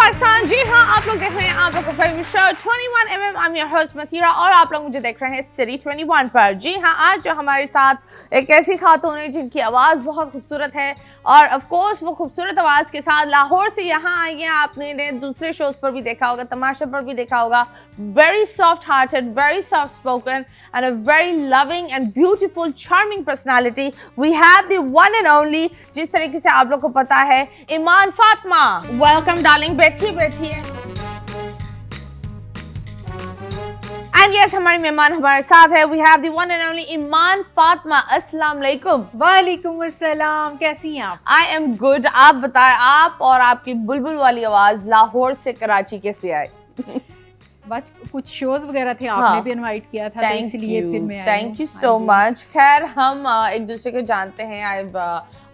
पाकिस्तान। जी हाँ, आप लोग देख रहे हैं आप लोग का favourite show 21mm। I'm your host Mathira और आप लोग मुझे देख रहे हैं सिटी 21 पर। जी हाँ, आज जो हमारे साथ एक ऐसी खातून है जिनकी आवाज़ बहुत खूबसूरत है और ऑफ कोर्स वो खूबसूरत आवाज़ के साथ लाहौर से यहाँ आई हैं। आपने दूसरे शोज पर भी देखा होगा, तमाशा पर भी देखा होगा। Very soft hearted, very soft spoken and a very loving and beautiful charming personality. We have the one and only, जिस तरीके से आप लोग को पता है, ईमान फातिमा। वेलकम डार्लिंग, बैठिए। एंड यस, हमारी मेहमान हमारे साथ है। We have the one and only Iman Fatima. अस्सलाम वालेकुम। वालेकुम अस्सलाम, कैसी हैं आप? I am good. आप बताएं, आप और आपकी बुलबुल वाली आवाज लाहौर से कराची कैसे आई? बस कुछ शोज वगैरह थे, आपने भी इनवाइट किया था, तो इसलिए फिर मैं आई। Thank you so much. खैर, हम एक दूसरे को जानते हैं।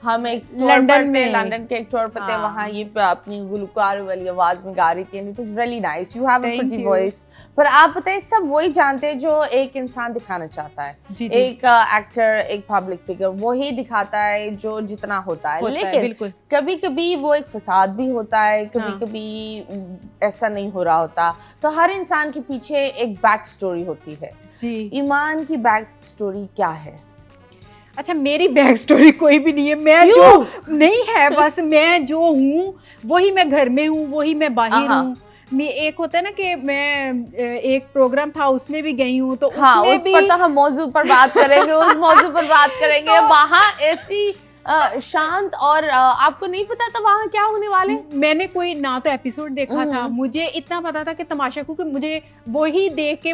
हम एक लंदन के एक टूर पर थे। वहाँ ये अपनी गुलकार वाली आवाज में गा रही थी। It was really nice. You have a pretty voice. पर आप बताइए, सब वही जानते हैं जो एक इंसान दिखाना चाहता है। जी जी। एक एक्टर, एक पब्लिक फिगर वही दिखाता है जो जितना होता है, लेकिन कभी कभी वो एक फसाद भी होता है, कभी कभी ऐसा नहीं हो रहा होता। तो हर इंसान के पीछे एक बैक स्टोरी होती है। जी। ईमान की बैक स्टोरी क्या है? अच्छा, मेरी बैक स्टोरी कोई भी नहीं है। मैं जो नहीं है, बस मैं जो हूँ वही मैं घर में हूँ, वही मैं बाहर हूँ। मैं एक होता है ना कि मैं एक प्रोग्राम था उसमें भी गई हूँ, तो उसमें उस पर तो हम मौजू पर बात करेंगे। उस मौजू पर बात करेंगे। वहाँ ऐसी शांत और आपको नहीं पता था वहाँ क्या होने वाले? मैंने कोई ना तो एपिसोड देखा था, मुझे इतना पता था कि तमाशा, क्योंकि मुझे वही देख के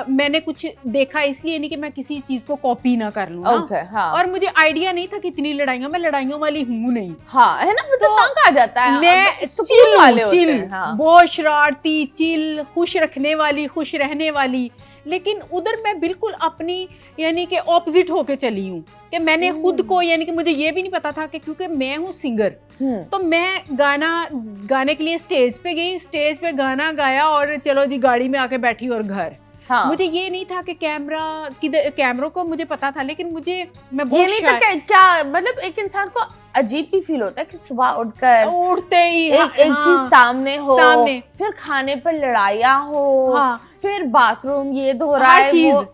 मैंने कुछ देखा, इसलिए नहीं कि मैं किसी चीज को कॉपी ना कर लूं। और मुझे आइडिया नहीं था कि इतनी लड़ाइयां, मैं लड़ाइयों वाली हूँ नहीं। हाँ, है ना, मतलब तंग आ जाता है। मैं चिल वाले होते हैं, बहुत शरारती, चिल, खुश रखने वाली, खुश रहने वाली। लेकिन उधर मैं बिल्कुल अपनी यानी कि ऑपोजिट होके चली हूँ कि मैंने खुद को, यानी कि मुझे ये भी नहीं पता था कि क्योंकि मैं हूँ सिंगर, तो मैं गाने के लिए स्टेज पे गई, स्टेज पे गाना गाया और चलो जी गाड़ी में आके बैठी और घर। हाँ। मुझे ये नहीं था कि कैमरों को मुझे पता था, लेकिन मैं बहुत ये नहीं था क्या मतलब एक इंसान को अजीब भी फील होता है कि सुबह उठते ही एक चीज सामने हो, फिर खाने पर लड़ाइयाँ हो, हाँ, फिर बाथरूम ये धो रहा है,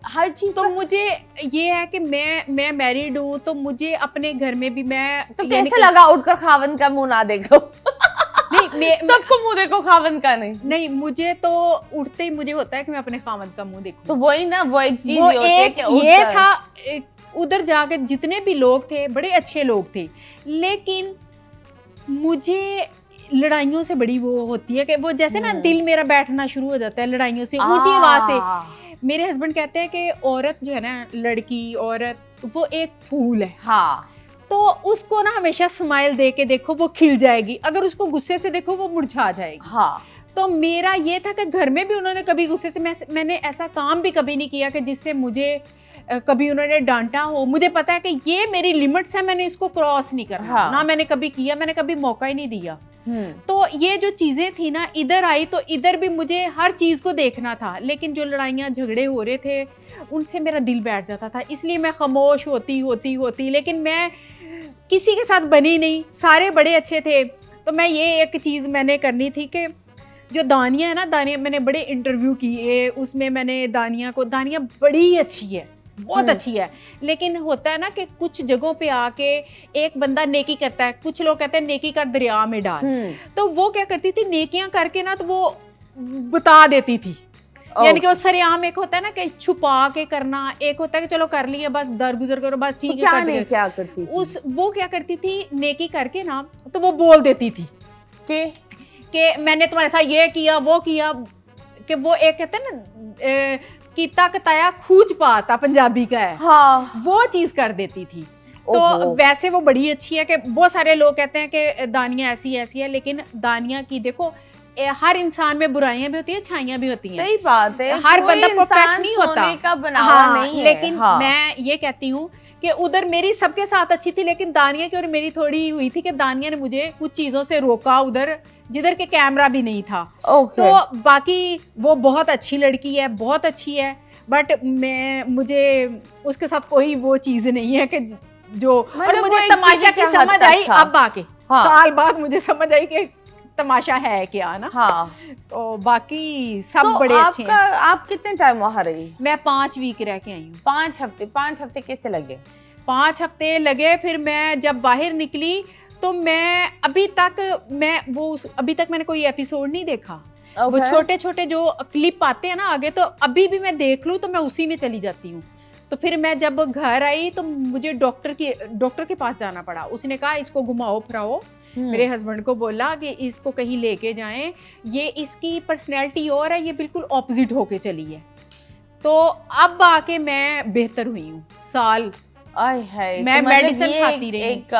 हर चीज। तो मुझे ये है कि मैं मैरिड हूँ, तो मुझे अपने घर में भी मैं तो कैसे लगा उठकर खावन का मुंह ना देखो? नहीं, सबको मुंह देखो, खावन का नहीं। मुझे तो उठते ही मुझे होता है कि मैं अपने खावन का मुंह देखूं। तो वही ना, वो एक चीज होती है कि ये था। उधर जाके जितने भी लोग थे बड़े अच्छे लोग थे, लेकिन मुझे लड़ाइयों से बड़ी वो होती है कि वो जैसे ना दिल मेरा बैठना शुरू हो जाता है लड़ाइयों से, ऊंची आवाज से। मेरे हस्बैंड कहते हैं कि औरत जो है ना, लड़की औरत, वो एक फूल है। हाँ, तो उसको ना हमेशा स्माइल दे के देखो, वो खिल जाएगी। अगर उसको गुस्से से देखो, वो मुरझा जाएगी। हाँ। तो मेरा ये था कि घर में भी उन्होंने कभी गुस्से से, मैंने ऐसा काम भी कभी नहीं किया कि जिससे मुझे कभी उन्होंने डांटा हो। मुझे पता है कि ये मेरी लिमिट्स है, मैंने इसको क्रॉस नहीं करना। हाँ। ना मैंने कभी किया, मैंने कभी मौका ही नहीं दिया। तो ये जो चीजें थी ना, इधर आई तो इधर भी मुझे हर चीज को देखना था, लेकिन जो लड़ाइयाँ झगड़े हो रहे थे उनसे मेरा दिल बैठ जाता था, इसलिए मैं खामोश होती। लेकिन मैं किसी के साथ बनी नहीं, सारे बड़े अच्छे थे। तो मैं ये एक चीज़ मैंने करनी थी कि जो दानिया है ना, दानिया मैंने बड़े इंटरव्यू किए, उसमें मैंने दानिया बड़ी अच्छी है, बहुत अच्छी है। लेकिन होता है ना कि कुछ जगहों पे आके एक बंदा नेकी करता है, कुछ लोग कहते हैं नेकी कर दरिया में डाल। तो वो क्या करती थी, नेकियां करके ना तो वो बता देती थी। यानी कि वो सरेआम, एक होता है ना कि छुपा के करना, एक होता है कि चलो कर लिया, बस दरगुजर करो, बस ठीक है। क्या करती थी? वो क्या करती थी, नेकी करके ना तो वो बोल देती थी कि मैंने तुम्हारे साथ ये किया, वो किया। कि वो एक कहते हैं ना, कीता कताया खूच पाता, पंजाबी का है। हाँ। वो चीज कर देती थी। तो वैसे वो बड़ी अच्छी है कि बहुत सारे लोग कहते हैं कि दानिया ऐसी है, लेकिन दानिया की देखो, हर इंसान में बुराइयां भी होती है, अच्छाइयां भी होती हैं। सही बात है, हर बंदा परफेक्ट नहीं होता का बनावा नहीं है। लेकिन मैं ये कहती हूँ कि उधर मेरी सबके साथ अच्छी थी, लेकिन दानिया की और मेरी थोड़ी हुई थी कि दानिया ने मुझे कुछ चीजों से रोका उधर जिधर के कैमरा भी नहीं था। तो बाकी वो बहुत अच्छी लड़की है, बहुत अच्छी है, बट मुझे उसके साथ कोई वो चीज नहीं है कि जो, और मुझे तमाशा की समझ आई अब आके, साल बाद मुझे समझ आई कि तमाशा है क्या ना। हाँ, तो बाकी सब तो बड़े अच्छे हैं। आप कितने टाइम वहाँ रही? मैं 5 वीक रह के आई हूँ। 5 हफ्ते कैसे लगे? 5 हफ्ते लगे। फिर मैं जब बाहर निकली तो मैं अभी तक मैंने कोई एपिसोड नहीं देखा। वो छोटे छोटे जो क्लिप आते हैं ना आगे, तो अभी भी मैं देख लूँ तो मैं उसी में चली जाती हूँ। तो फिर मैं जब घर आई तो मुझे डॉक्टर के पास जाना पड़ा। उसने कहा इसको घुमाओ फिराओ। मेरे हस्बैंड को बोला कि इसको कहीं लेके जाएं, ये इसकी पर्सनैलिटी और है, ये बिल्कुल ऑपोजिट होके चली है। तो अब आके मैं बेहतर हुई हूँ। साल मैं मेडिसिन खाती रही, एक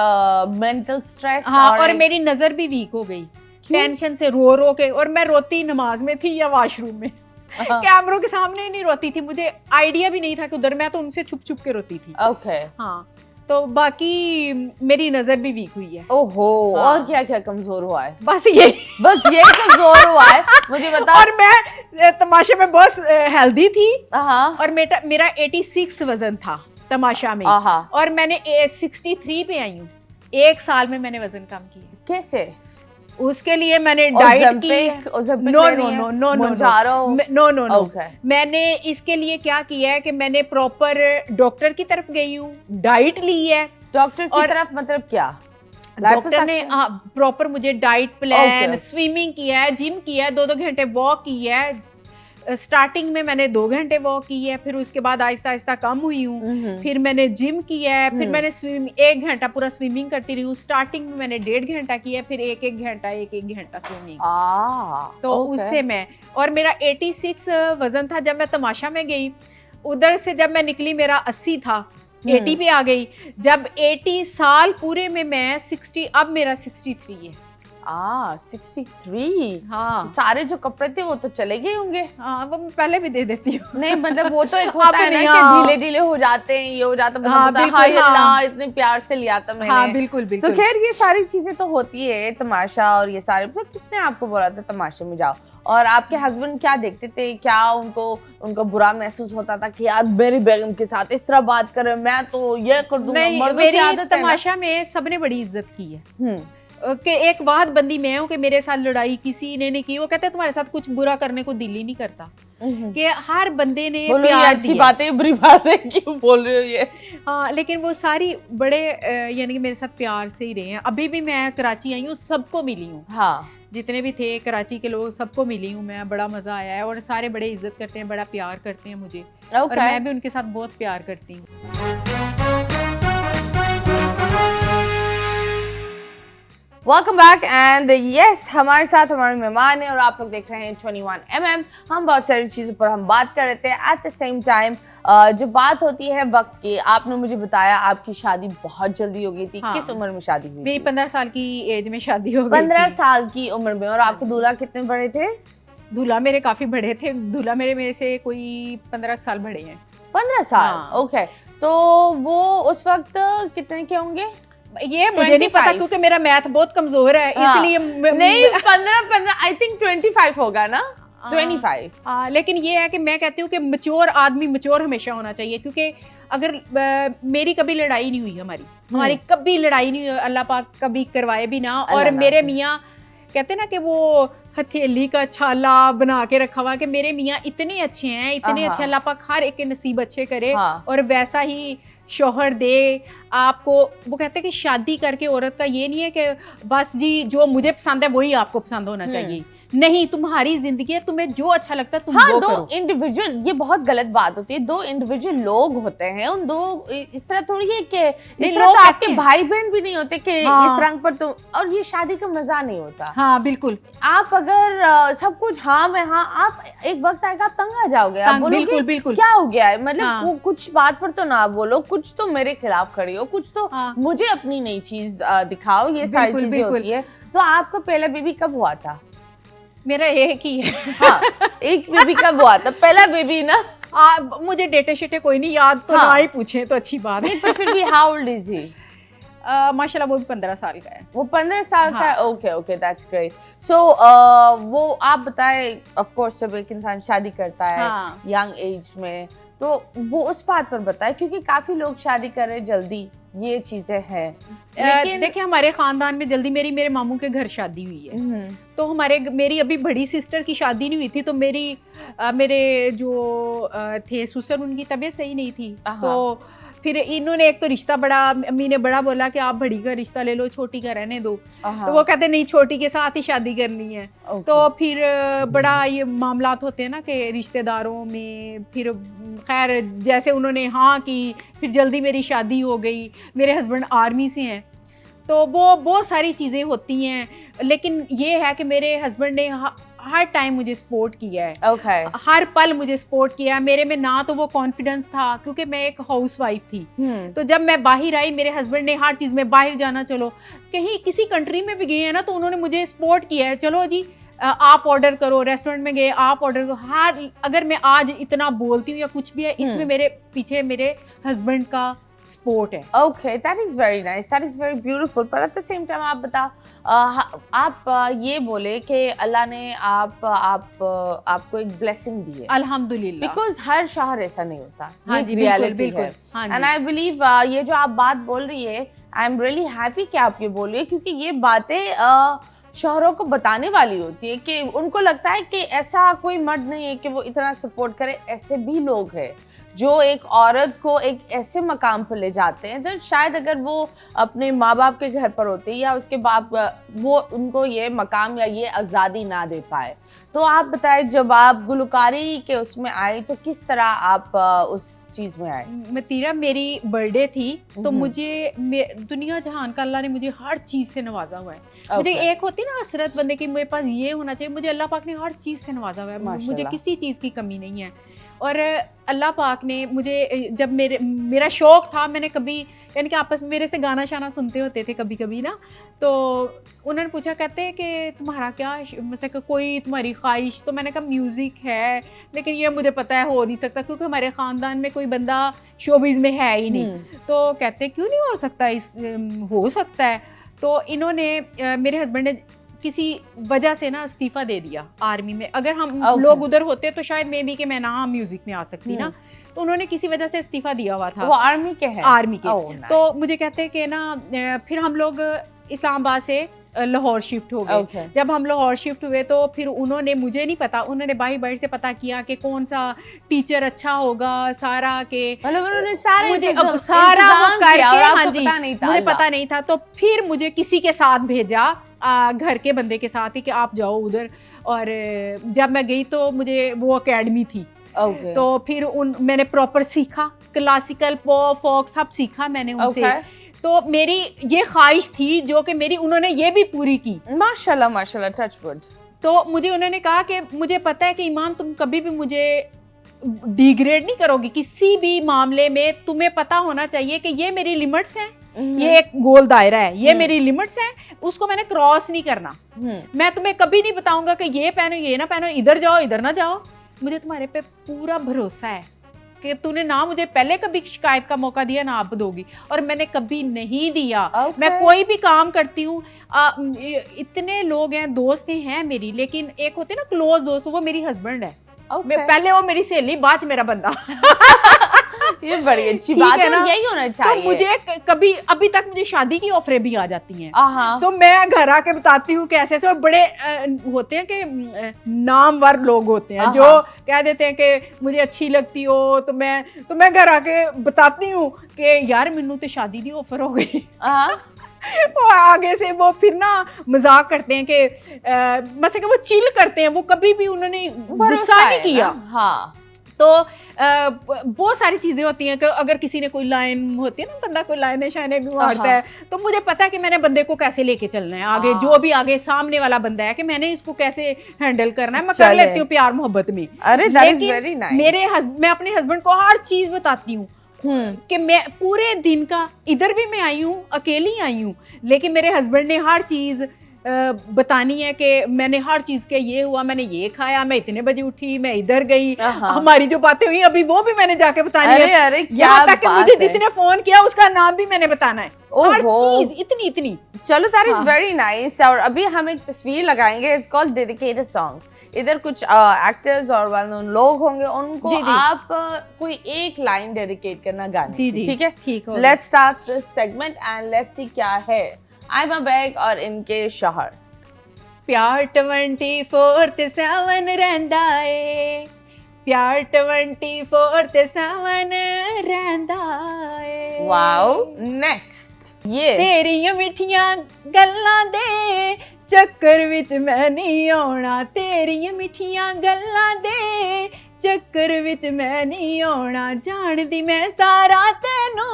मेंटल स्ट्रेस। हाँ, और मेरी नजर भी वीक हो गई टेंशन से, रो रो के। और मैं रोती नमाज में थी या वॉशरूम में, कैमरों के सामने ही नहीं रोती थी। मुझे आइडिया भी नहीं था कि उधर, मैं तो उनसे छुप छुप के रोती थी। ओके। हाँ, तो बाकी मेरी नजर भी वीक हुई है। ओहो। हाँ। और क्या क्या कमजोर हुआ है? बस ये कमजोर हुआ है, मुझे बता। और मैं तमाशे में बहुत हेल्दी थी। हाँ। और मेरा 86 वजन था तमाशा में, और मैंने 63 पे आई हूँ। 1 साल में मैंने वजन कम किया। कैसे? उसके लिए मैंने डाइट की। नो। मैंने इसके लिए क्या किया है कि मैंने प्रॉपर डॉक्टर की तरफ गई हूँ, डाइट ली है। डॉक्टर की तरफ मतलब क्या? डॉक्टर ने प्रॉपर मुझे डाइट प्लान, स्विमिंग किया है, जिम किया है, 2-2 घंटे वॉक की है। स्टार्टिंग में मैंने 2 घंटे वॉक की है, फिर उसके बाद आहिस्ता आहिस्ता कम हुई हूँ। फिर मैंने जिम किया है, फिर मैंने 1 घंटा पूरा स्विमिंग करती रही हूँ। स्टार्टिंग में मैंने 1.5 घंटा किया, फिर 1-1 घंटा स्विमिंग। तो उससे मैं, और मेरा 86 वजन था जब मैं तमाशा में गई। उधर से जब मैं निकली मेरा 80 था, 80 पे आ गई। जब 80 साल पूरे में मैं 60, अब मेरा 63 है। 63। हाँ, तो सारे जो कपड़े थे वो तो चले गए होंगे। हाँ, वो मैं पहले भी दे देती हूँ। नहीं मतलब वो तो एक होता है ना कि ढीले ढीले हो जाते हैं, ये हो जाता है। हाँ, बिल्कुल, हाँ, इतने प्यार से लिया था मैंने। हाँ, बिल्कुल बिल्कुल। तो खैर ये सारी चीजें तो होती है, तमाशा और ये सारे। तो किसने आपको बोला था तमाशे में जाओ? और आपके हस्बैंड क्या देखते थे? क्या उनको बुरा महसूस होता था कि यार मेरी बेगम के साथ इस तरह बात करे, मैं तो ये कर दूंगा? मर्दों की आदत है ना। तमाशा में सबने बड़ी इज्जत की है। कि एक वाहद बंदी मैं हूँ कि मेरे साथ लड़ाई किसी ने नहीं की। वो कहते हैं तुम्हारे साथ कुछ बुरा करने को दिल ही नहीं करता। कि हर बंदे ने प्यार दिया। अच्छी बातें बुरी बातें क्यों बोल रहे हो ये? हाँ, लेकिन वो सारी बड़े यानी कि मेरे साथ प्यार से ही रहे हैं। अभी भी मैं कराची आई हूँ, सबको मिली हूँ। हाँ, जितने भी थे कराची के लोग, सबको मिली हूँ मैं। बड़ा मजा आया है, और सारे बड़े इज्जत करते हैं, बड़ा प्यार करते हैं मुझे। और मैं भी उनके साथ बहुत प्यार करती हूँ। Welcome back. एंड यस, हमारे साथ हमारे मेहमान हैं और आप लोग देख रहे हैं 21mm। हम बहुत सारी चीज़ों पर हम बात कर रहे थे। एट द सेम टाइम जो बात होती है वक्त की, आपने मुझे बताया आपकी शादी बहुत जल्दी हो गई थी। हाँ। किस उम्र में शादी हुई? मेरी 15 साल की एज में शादी हो गई। 15 साल की उम्र में। और आपके दूल्हा कितने बड़े थे? दूल्हा मेरे काफी बड़े थे। दूल्हा मेरे से कोई 15 साल बड़े हैं। 15 साल? हाँ। ओके। तो वो उस वक्त कितने के होंगे? ये मुझे नहीं पता क्योंकि मेरा मैथ बहुत कमजोर है। हाँ। इसलिए नहीं, 15 आई थिंक 25 होगा ना। 25। लेकिन ये है कि मैं कहती हूँ कि मैच्योर आदमी मैच्योर हमेशा होना चाहिए। क्योंकि अगर मेरी कभी लड़ाई नहीं हुई, हमारी कभी लड़ाई नहीं हुई, अल्लाह पाक कभी करवाए भी ना। और मेरे मियाँ कहते ना कि वो हथेली का छाला बना के रखा हुआ कि मेरे मियाँ इतने अच्छे हैं, इतने अच्छे। अल्लाह पाक हर एक के नसीब अच्छे करे और वैसा ही शौहर दे आपको। वो कहते हैं कि शादी करके औरत का ये नहीं है कि बस जी जो मुझे पसंद है वही आपको पसंद होना चाहिए। नहीं, तुम्हारी जिंदगी है, तुम्हें जो अच्छा लगता है तुम वो करो। दो इंडिविजुअल, ये बहुत गलत बात होती है। 2 इंडिविजुअल लोग होते हैं, उन दो इस तरह थोड़ी है कि इस तरह तो आपके भाई बहन भी नहीं होते कि इस रंग पर तुम, और ये शादी का मजा नहीं होता। हाँ बिल्कुल। आप अगर सब कुछ हाँ में हाँ, आप एक वक्त आएगा आप तंग आ जाओगे। आप बोलोगे बिल्कुल बिल्कुल क्या हो गया है, मतलब कुछ बात पर तो ना बोलो, कुछ तो मेरे खिलाफ खड़ी हो, कुछ तो मुझे अपनी नई चीज दिखाओ। ये सारी चीजें होती है। तो आपका पहला बेबी कब हुआ था? मेरा एक ही है। हाँ, एक बेबी कब हुआ था? पहला बेबी ना? मुझे डेटे शेटे कोई नहीं याद, तो ना ही पूछे तो अच्छी बात है। पर फिर भी हाउ ओल्ड इज ही? माशाल्लाह वो भी 15 साल का है। वो 15 साल का है। Okay, that's great. सो वो आप बताएं, ऑफ कोर्स जब एक इंसान शादी करता है यंग एज में, तो वो उस बात पर बताए, क्योंकि काफी लोग शादी कर रहे जल्दी, ये चीजें हैं। लेकिन देखिए हमारे खानदान में जल्दी मेरे मामू के घर शादी हुई है, तो मेरी अभी बड़ी सिस्टर की शादी नहीं हुई थी, तो मेरे जो थे ससुर, उनकी तबीयत सही नहीं थी, तो फिर इन्होंने एक तो रिश्ता बड़ा, अम्मी ने बड़ा बोला कि आप बड़ी का रिश्ता ले लो, छोटी का रहने दो, तो वो कहते नहीं छोटी के साथ ही शादी करनी है। तो फिर बड़ा ये मामलात होते हैं ना कि रिश्तेदारों में, फिर खैर जैसे उन्होंने हाँ की, फिर जल्दी मेरी शादी हो गई। मेरे हस्बैंड आर्मी से हैं, तो वो बहुत सारी चीज़ें होती हैं, लेकिन ये है कि मेरे हस्बैंड ने हर टाइम मुझे सपोर्ट किया है। हर पल मुझे सपोर्ट किया है। मेरे में ना तो वो कॉन्फिडेंस था, क्योंकि मैं एक हाउसवाइफ थी, तो जब मैं बाहर आई, मेरे हस्बैंड ने हर चीज़ में, बाहर जाना, चलो कहीं किसी कंट्री में भी गए हैं ना, तो उन्होंने मुझे सपोर्ट किया है, चलो जी आप ऑर्डर करो, रेस्टोरेंट में गए आप ऑर्डर करो। अगर मैं आज इतना बोलती हूँ या कुछ भी है, इसमें मेरे पीछे मेरे हस्बैंड का स्पोर्ट है। Okay, that is very nice, that is very beautiful. पर एट द सेम टाइम आप बताओ, आप ये बोले कि अल्लाह ने आपको एक ब्लेसिंग दी है, अल्हम्दुलिल्लाह, बिकॉज हर शौहर ऐसा नहीं होता। हाँ जी, बिल्कुल। एंड आई बिलीव ये जो आप बात बोल रही है, आई एम रियली हैप्पी कि आप ये बोल रही है, क्योंकि ये बातें शौहरों को बताने वाली होती है कि उनको लगता है कि ऐसा कोई मर्द नहीं है कि वो इतना सपोर्ट करे। ऐसे भी लोग हैं जो एक औरत को एक ऐसे मकाम पर ले जाते हैं, तो शायद अगर वो अपने माँ बाप के घर पर होते या उसके बाप, वो उनको ये मकाम या ये आज़ादी ना दे पाए। तो आप बताएं, जब आप गुलकारी के उसमें आए तो किस तरह आप उस चीज में आए? मतीरा, मेरी बर्थडे थी, तो मुझे दुनिया जहान का अल्लाह ने मुझे हर चीज से नवाजा हुआ है। मुझे एक होती ना हसरत बंदे की, मेरे पास ये होना चाहिए, मुझे अल्लाह पाक ने हर चीज से नवाजा हुआ है, मुझे किसी चीज की कमी नहीं है। और अल्लाह पाक ने मुझे, जब मेरा शौक़ था, मैंने कभी, यानी कि आपस में मेरे से गाना शाना सुनते होते थे कभी कभी ना, तो उन्होंने पूछा, कहते हैं कि तुम्हारा क्या, मतलब कोई तुम्हारी ख्वाहिश, तो मैंने कहा म्यूज़िक है, लेकिन ये मुझे पता है हो नहीं सकता, क्योंकि हमारे ख़ानदान में कोई बंदा शोबिज़ में है ही नहीं। तो कहते क्यों नहीं हो सकता, हो सकता है। तो इन्होंने, मेरे हस्बैंड ने किसी वजह से ना इस्तीफ़ा दे दिया आर्मी में। अगर हम लोग उधर होते तो शायद मे बी कि मैं ना म्यूजिक में आ सकती ना, तो उन्होंने किसी वजह से इस्तीफ़ा दिया हुआ था। वो आर्मी के हैं? आर्मी के। तो मुझे कहते हैं कि ना, फिर हम लोग इस्लामाबाद से लाहौर शिफ्ट हो गए। जब हम लाहौर शिफ्ट हुए तो फिर उन्होंने, मुझे नहीं पता, उन्होंने बाहर से पता किया कि कौन सा टीचर अच्छा होगा, सारा के मतलब उन्होंने सारे मुझे अब सारा वो करके, हाँ जी, मुझे पता नहीं था। तो फिर मुझे किसी के साथ भेजा, घर के बंदे के साथ ही, कि आप जाओ उधर। और जब मैं गई तो मुझे वो एकेडमी थी, तो फिर मैंने प्रॉपर सीखा, क्लासिकल पॉप फोक सब सीखा मैंने उनसे। तो मेरी ये ख्वाहिश थी जो कि मेरी उन्होंने ये भी पूरी की, माशाल्लाह माशाल्लाह, टच वुड। तो मुझे उन्होंने कहा कि मुझे पता है कि ईमान, तुम कभी भी मुझे डिग्रेड नहीं करोगी किसी भी मामले में, तुम्हें पता होना चाहिए कि ये मेरी लिमिट्स हैं, ये एक गोल दायरा है, ये मेरी लिमिट्स हैं, उसको मैंने क्रॉस नहीं करना। मैं तुम्हें कभी नहीं बताऊंगा कि ये पहनो ये ना पहनो, इधर जाओ इधर ना जाओ। मुझे तुम्हारे पे पूरा भरोसा है कि तूने ना मुझे पहले कभी शिकायत का मौका दिया, ना आप दोगी, और मैंने कभी नहीं दिया। मैं कोई भी काम करती हूँ, इतने लोग हैं, दोस्त हैं मेरी, लेकिन एक होते ना क्लोज दोस्त, वो मेरी हस्बैंड है। पहले वो मेरी सहेली, बाद मेरा बंदा। ये बड़ी अच्छी बात है ना, यही होना चाहिए। तो मुझे कभी, अभी तक मुझे शादी की ऑफरें भी आ जाती हैं, तो मैं घर आके बताती हूँ कि ऐसे ऐसे। और बड़े होते हैं कि नामवर लोग होते हैं जो कह देते हैं कि मुझे अच्छी लगती हो, तो मैं घर आके बताती हूँ कि यार मैनू तो शादी की ऑफर हो गई। वो आगे से वो फिर ना मजाक करते हैं कि मतलब कि वो चिल करते हैं, वो कभी भी उन्होंने गुस्सा नहीं किया। हाँ, तो बहुत सारी चीज़ें होती हैं कि अगर किसी ने कोई लाइन होती है ना, बंदा कोई लाइनें शाइनें भी मारता है, तो मुझे पता है कि मैंने बंदे को कैसे लेके चलना है आगे, जो भी आगे सामने वाला बंदा है, कि मैंने इसको कैसे हैंडल करना है। मैं कर लेती हूँ प्यार मोहब्बत में। लेकिन मैं अपने हस्बैंड को हर चीज़ बताती हूँ कि मैं पूरे दिन का, इधर भी मैं आई हूँ, अकेली आई हूँ, लेकिन मेरे हस्बैंड ने हर चीज़ बतानी है कि मैंने हर चीज के ये हुआ, मैंने ये खाया, मैं इतने बजे उठी, मैं इधर गई, हाँ। हमारी जो बातें हुई अभी वो भी मैंने जाके बतानी अरे है। अरे क्या यहाँ तक कि बात मुझे है। जिसने फोन किया उसका नाम भी मैंने बताना है, हर ओहो। चीज इतनी इतनी। चलो दैट इज हाँ। Very nice. और अभी हम एक तस्वीर लगाएंगे, इट्स कॉल्ड डेडिकेटेड सॉन्ग। इधर कुछ एक्टर्स और वेल नोन लोग होंगे, उनको जी, जी। आप कोई एक लाइन डेडिकेट करना गाने जी, की, जी, ठीक है? ठीक होगा। Let's start this segment and let's see क्या है। आई एम अ बैग और इनके शहर। प्यार 24/7 रहंदा है, प्यार 24/7 रहंदा है। वाओ। नेक्स्ट ये तेरियां मिठियां गल्लां दे चक्कर विच मैं नहीं आउणा, तेरियां मिठियां गल्लां दे चक्कर विच मैं नहीं आउणा, जानदी मैं सारा तेनू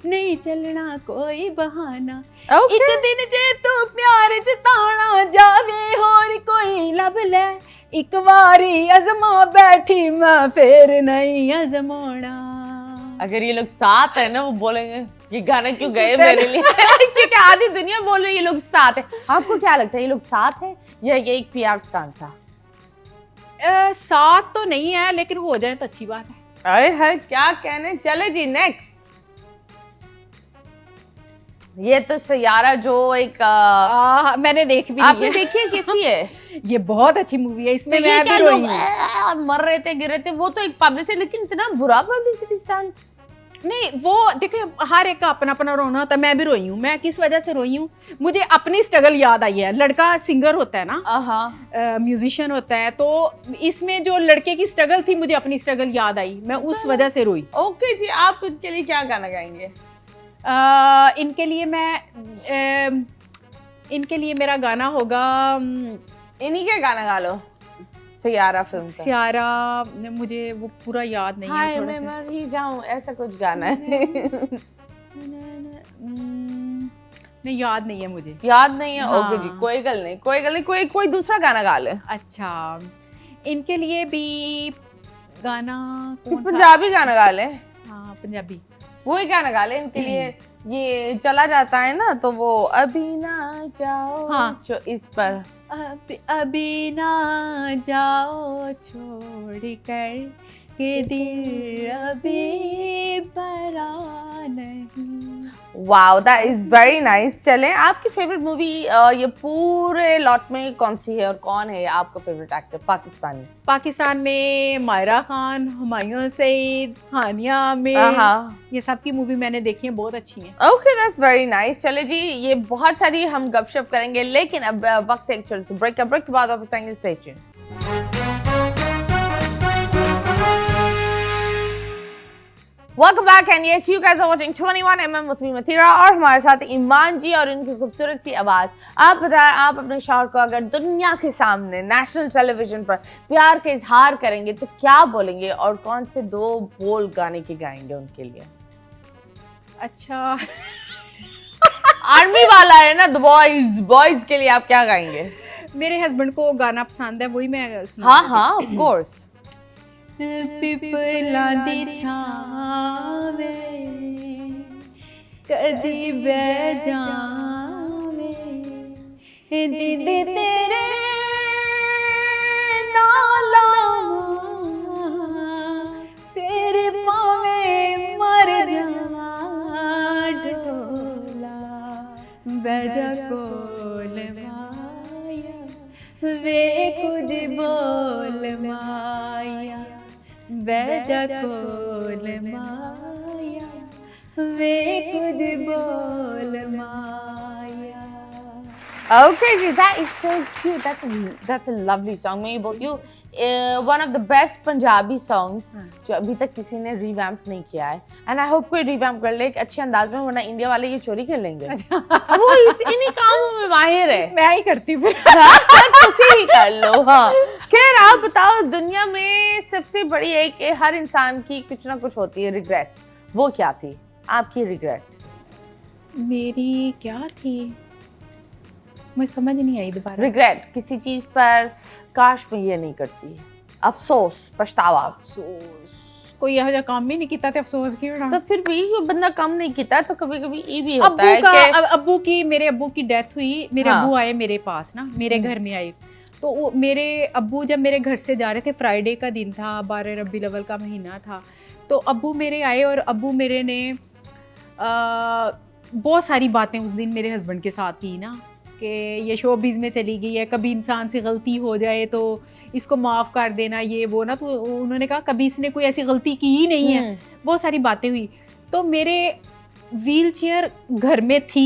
नहीं चलना कोई बहाना। ओके। एक दिन जे तू प्यार जताना जावे होर कोई लब ले, एक बारी अजमा बैठी मैं फिर नहीं अजमाना। अगर ये लोग साथ है ना, वो बोलेंगे ये गाना क्यों गए मेरे लिए क्योंकि आधी दुनिया बोल रही है ये लोग साथ है। आपको क्या लगता है ये लोग साथ है या ये एक पीआर स्टंट था? साथ तो नहीं है लेकिन हो जाए तो अच्छी बात है। अरे है क्या कहने। चले जी नेक्स्ट। ये तो सैयारा जो एक मैंने देख भी आपने ली है। देखी है? कैसी है? ये बहुत अच्छी मूवी है, इसमें तो ये मैं क्या भी रोई लोग हूँ। मर रहे थे, गिर रहे थे, वो तो एक पब्लिसिटी, लेकिन इतना बुरा पब्लिसिटी स्टंट। नहीं वो देखिए हर एक का अपना अपना रोना होता है, मैं भी रोई हूँ। मैं किस वजह से रोई हूँ, मुझे अपनी स्ट्रगल याद आई है। लड़का सिंगर होता है ना, म्यूजिशियन होता है, तो इसमें जो लड़के की स्ट्रगल थी मुझे अपनी स्ट्रगल याद आई, मैं उस वजह से रोई। ओके जी, आप इनके लिए क्या गाना गाएंगे? इनके लिए इनके लिए मेरा गाना होगा इन्हीं के गाना गा लो, सैयारा फिल्म का। सैयारा। मुझे वो पूरा याद नहीं है, हाय थोड़ा मैं सा। मर ही जाऊं, ऐसा कुछ गाना है। नहीं याद नहीं है मुझे। याद नहीं है? हाँ। ओके जी, कोई गल नहीं, कोई गल नहीं, कोई दूसरा गाना गा ले। अच्छा, इनके लिए भी गाना कौन था? पंजाबी गाना गा ले। हाँ पंजाबी। वही गाना गा ले इनके लिए। ये चला जाता है ना, तो वो अभी ना जाओ, हाँ। जो इस पर अभी ना जाओ छोड़ कर के दिल अभी भरा नहीं। Wow, that is very nice. चलें, आपकी फेवरेट मूवी ये पूरे लॉट में कौन सी है और कौन है आपका फेवरेट एक्टर पाकिस्तानी? पाकिस्तान में मायरा खान, हुमायूं सईद, हानिया आमिर, ये सब की मूवी मैंने देखी है, बहुत अच्छी है। Okay, that's very nice. चले जी, ये बहुत सारी हम गपशप करेंगे, लेकिन अब वक्त है एक छोटे से ब्रेक का। ब्रेक के बाद वापस आएंगे, stay tuned. Welcome back and yes, you guys are watching 21mm with me Mathira और हमारे साथ ईमान जी और इनकी खूबसूरत सी आवाज़। आप बताएं, आप अपने शौहर को अगर दुनिया के सामने नेशनल टेलीविजन पर प्यार का इजहार करेंगे तो क्या बोलेंगे और कौन से 2 बोल गाने के गाएंगे उनके लिए? अच्छा आर्मी वाला है ना, द बॉयज के लिए आप क्या गाएंगे? मेरे हस्बैंड को गाना पसंद है, वही मैं हाँ हाँ ऑफ कोर्स। पिपला दी छावे कदी बह जावे, जिद तेरे नाला फिर पावे मर जावा ढोला, बजा कोल माया वे कुछ बोल माया, बैजा कोल माया वे कुछ बोल माया। Okay, ji, that is so cute. That's a lovely song. मैं ये बोलती हूँ, one of the best Punjabi songs जो अभी तक किसी ने रिवैम्प नहीं किया है, and I hope कोई रिवैम्प कर ले एक अच्छे अंदाज में, वरना इंडिया वाले ये चोरी कर लेंगे। वो इन्हीं कामों में माहिर है। मैं ही करती हूँ। तुसी ही कर लो। हाँ, खैर आप बताओ, दुनिया में सबसे बड़ी एक हर इंसान की कुछ ना कुछ होती है रिग्रेट, वो क्या थी आपकी रिग्रेट? मेरी क्या थी, मुझे समझ नहीं आई दोबारा। रिग्रेट किसी चीज पर, काश मैं ये नहीं करती, अफसोस, पछतावा। अफसोस कोई ਇਹੋ ਜਿਹਾ ਕੰਮ ਹੀ ਨਹੀਂ ਕੀਤਾ ਤੇ ਅਫਸੋਸ ਕੀ ਹੋਣਾ। तो फिर भी ये बंदा कम नहीं किया तो कभी कभी ये भी होता है कि मेरे अब्बू की डेथ हुई, मेरे अब्बू आए मेरे पास ना, मेरे घर में आए, तो वो मेरे अब्बू जब मेरे घर से जा रहे थे, फ्राइडे का दिन था, 12 रबी अव्वल का महीना था, तो अब्बू मेरे आए और अब्बू मेरे ने बहुत सारी बातें उस दिन मेरे हस्बैंड के साथ की ना, कि ये शोबिज़ में चली गई है, कभी इंसान से गलती हो जाए तो इसको माफ़ कर देना, ये वो ना, तो उन्होंने कहा कभी इसने कोई ऐसी गलती की ही नहीं है। बहुत सारी बातें हुई। तो मेरे व्हील चेयर घर में थी,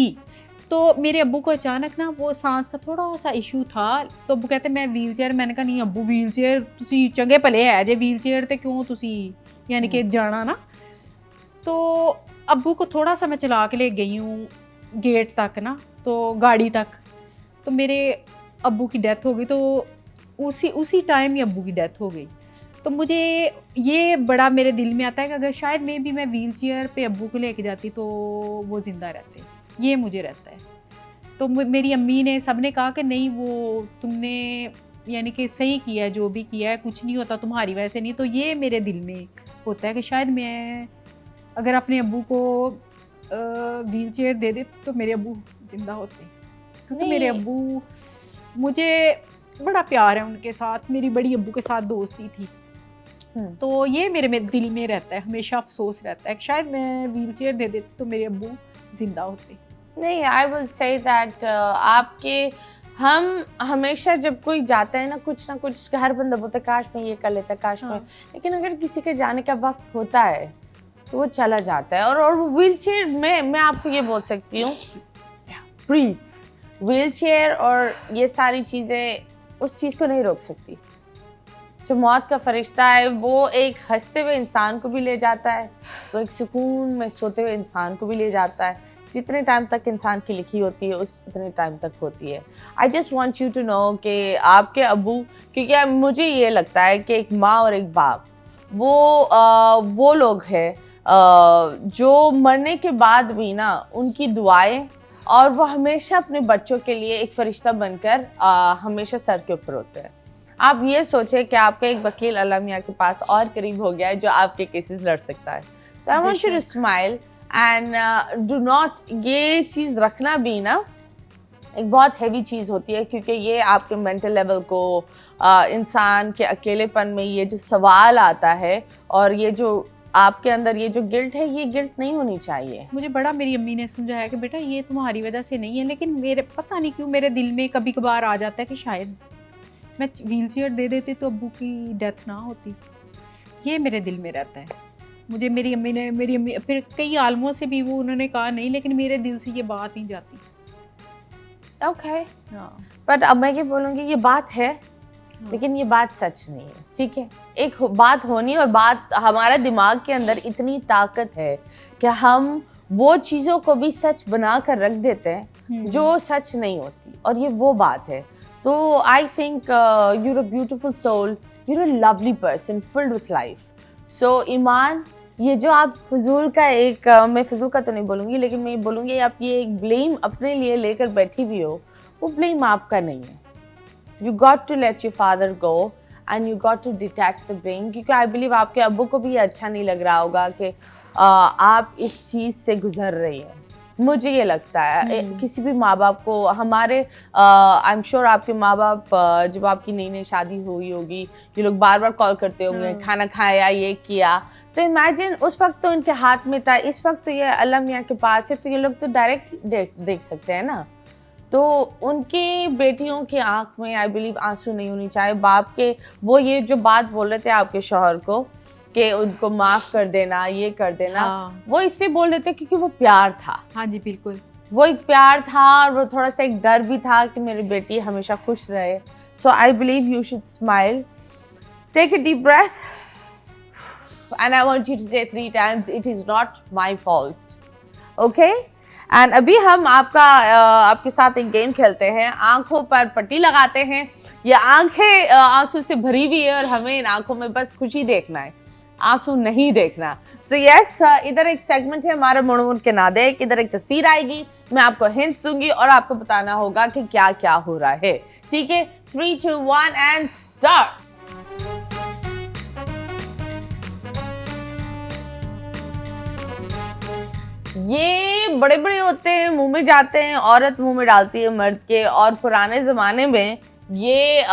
तो मेरे अब्बू को अचानक ना वो सांस का थोड़ा सा इशू था, तो अब्बू कहते मैं व्हील चेयर, मैंने कहा नहीं अब्बू व्हील चेयर तुसी चंगे भले है जे व्हील चेयर ते क्यों तुसी यानी कि जाना ना। तो अब्बू को थोड़ा सा मैं चला के ले गई हूँ गेट तक ना, तो गाड़ी तक, तो मेरे अब्बू की डेथ हो गई। तो उसी टाइम ही अब्बू की डेथ हो गई। तो मुझे ये बड़ा मेरे दिल में आता है कि अगर शायद मैं व्हील चेयर पे अब्बू को लेके जाती तो वो ज़िंदा रहते, ये मुझे रहता है। तो मेरी अम्मी ने, सब ने कहा कि नहीं वो तुमने यानी कि सही किया है, जो भी किया है, कुछ नहीं होता तुम्हारी वजह से नहीं। तो ये मेरे दिल में होता है कि शायद मैं अगर अपने अब्बू को व्हील चेयर दे दे तो मेरे अब्बू ज़िंदा होते, क्योंकि मेरे अब्बू, मुझे बड़ा प्यार है उनके साथ, मेरी बड़ी अब्बू के साथ दोस्ती थी। तो ये मेरे में दिल में रहता है, हमेशा अफसोस रहता है कि शायद मैं व्हील चेयर दे देती तो मेरे अब्बू जिंदा होते। नहीं, आई विल से दैट आपके, हम हमेशा जब कोई जाता है ना कुछ हर बंदा बोलता है काश मैं ये कर लेता, काश मैं, लेकिन अगर किसी के जाने का वक्त होता है तो वो चला जाता है। और व्हील चेयर में मैं आपको ये बोल सकती हूँ, ब्रीथ, व्हील चेयर और ये सारी चीज़ें उस चीज़ को नहीं रोक सकती। जो मौत का फरिश्ता है वो एक हंसते हुए इंसान को भी ले जाता है, तो एक सुकून में सोते हुए इंसान को भी ले जाता है। जितने टाइम तक इंसान की लिखी होती है उतने टाइम तक होती है। I just want you to know कि आपके अब्बू, क्योंकि मुझे ये लगता है कि एक माँ और एक बाप वो लोग हैं जो मरने के बाद भी ना उनकी दुआएं, और वो हमेशा अपने बच्चों के लिए एक फरिश्ता बनकर हमेशा सर के ऊपर होते हैं। आप ये सोचें कि आपका एक वकील अल्लाह मियाँ के पास और करीब हो गया है जो आपके केसेस लड़ सकता है। So I want you to smile and do not, ये चीज़ रखना भी ना एक बहुत हैवी चीज़ होती है, क्योंकि ये आपके मेंटल लेवल को, इंसान के अकेलेपन में ये जो सवाल आता है और ये जो आपके अंदर ये जो गिल्ट है, ये गिल्ट नहीं होनी चाहिए। मुझे बड़ा मेरी अम्मी ने समझाया कि बेटा ये तुम्हारी वजह से नहीं है, लेकिन मेरे पता नहीं क्यों मेरे दिल में कभी कभार आ जाता है कि शायद मैं व्हील चेयर दे देती तो अब्बू की डेथ ना होती। ये मेरे दिल में रहता है। मुझे मेरी अम्मी फिर कई आलमों से भी वो उन्होंने कहा नहीं, लेकिन मेरे दिल से ये बात नहीं जाती। ओके, बट अब मैं ये बोलूँगी, ये बात है लेकिन ये बात सच नहीं है, ठीक है। एक बात होनी, और बात, हमारा दिमाग के अंदर इतनी ताकत है कि हम वो चीज़ों को भी सच बना कर रख देते हैं जो सच नहीं होती, और ये वो बात है। तो I think you're a beautiful soul, you're a lovely person filled with life. So Iman, ये जो आप फजूल का एक मैं फजूल का तो नहीं बोलूँगी, लेकिन मैं बोलूँगी आप ये एक ब्लेम अपने लिए लेकर बैठी हुई हो, वो ब्लेम आपका नहीं है। You got to let your father go and you got to detach the blame, क्योंकि I believe आपके अब्बू को भी ये अच्छा नहीं लग रहा होगा कि आप इस चीज़ से गुजर रही हैं। मुझे ये लगता है किसी भी माँ बाप को, हमारे आई एम श्योर आपके माँ बाप जब आपकी नई नई शादी हुई होगी, ये लोग बार बार कॉल करते होंगे, खाना खाया, ये किया, तो इमेजिन उस वक्त तो इनके हाथ में था, इस वक्त तो ये अल्लाह मियाँ के पास है, तो ये लोग तो डायरेक्ट देख सकते हैं ना। तो उनकी बेटियों की आंख में आई बिलीव आंसू नहीं होनी चाहिए। बाप के वो ये जो बात बोल रहे थे आपके शौहर को कि उनको माफ़ कर देना, ये कर देना, वो इसलिए बोल रहे थे क्योंकि वो प्यार था। हाँ जी, बिल्कुल, वो एक प्यार था, और वो थोड़ा सा एक डर भी था कि मेरी बेटी हमेशा खुश रहे। So I believe you should smile, take a deep breath and I want you to say 3 times it is not my fault, okay. एंड अभी हम आपके साथ एक गेम खेलते हैं, आंखों पर पट्टी लगाते हैं। ये आंखें आंसू से भरी हुई है और हमें इन आंखों में बस खुशी देखना है, आंसू नहीं देखना। सो यस, इधर एक सेगमेंट है हमारा मुड़ के ना देख, इधर एक तस्वीर आएगी, मैं आपको हिंट्स दूंगी और आपको बताना होगा कि क्या क्या हो रहा है, ठीक है। 3, 2, 1 एंड स्टार्ट। ये बड़े बड़े होते हैं, मुंह में जाते हैं, औरत मुंह में डालती है मर्द के, और पुराने जमाने में ये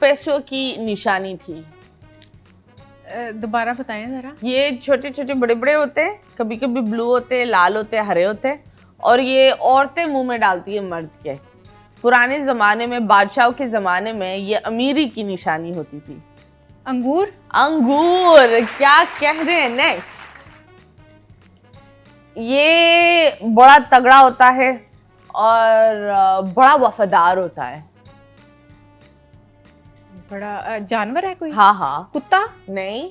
पैसों की निशानी थी। दोबारा बताएं जरा। ये छोटे छोटे बड़े बड़े होते हैं, कभी कभी ब्लू होते हैं, लाल होते हैं, हरे होते हैं, और ये औरतें मुंह में डालती है मर्द के। पुराने जमाने में, बादशाहों के जमाने में ये अमीरी की निशानी होती थी। अंगूर। अंगूर, क्या कह रहे हैं? नेक्स्ट, ये बड़ा तगड़ा होता है और बड़ा वफादार होता है। बड़ा जानवर है कोई? हाँ हाँ। कुत्ता? नहीं,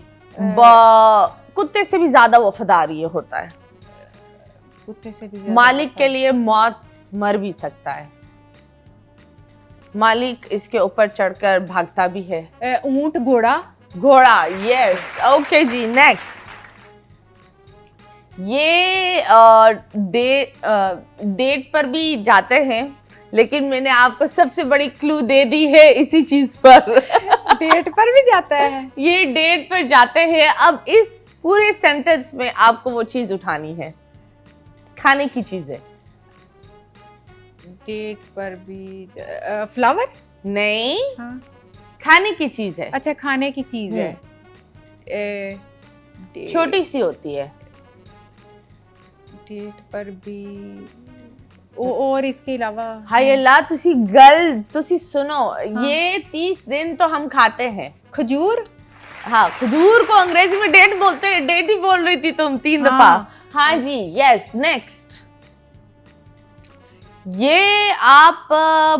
कुत्ते से भी ज्यादा वफादार ये होता है। कुत्ते से भी मालिक के लिए मौत मर भी सकता है। मालिक इसके ऊपर चढ़कर भागता भी है। ऊंट, घोड़ा। घोड़ा, यस। ओके जी, नेक्स्ट। ये डेट पर भी जाते हैं, लेकिन मैंने आपको सबसे बड़ी क्लू दे दी है इसी चीज पर। डेट पर भी जाता है? ये डेट पर जाते हैं। अब इस पूरे सेंटेंस में आपको वो चीज उठानी है, खाने की चीज है। डेट पर भी फ्लावर? नहीं। हाँ। खाने की चीज है। अच्छा, खाने की चीज है। छोटी सी होती है। डेट पर भी और इसके अलावा? हाय अल्लाह, तुसी गल, तुसी सुनो। हाँ। ये 30 दिन तो हम खाते हैं। खजूर? हाँ, खजूर को अंग्रेजी में डेट बोलते हैं। डेट ही बोल रही थी तुम 3 दफा। हाँ जी, यस। नेक्स्ट, ये आप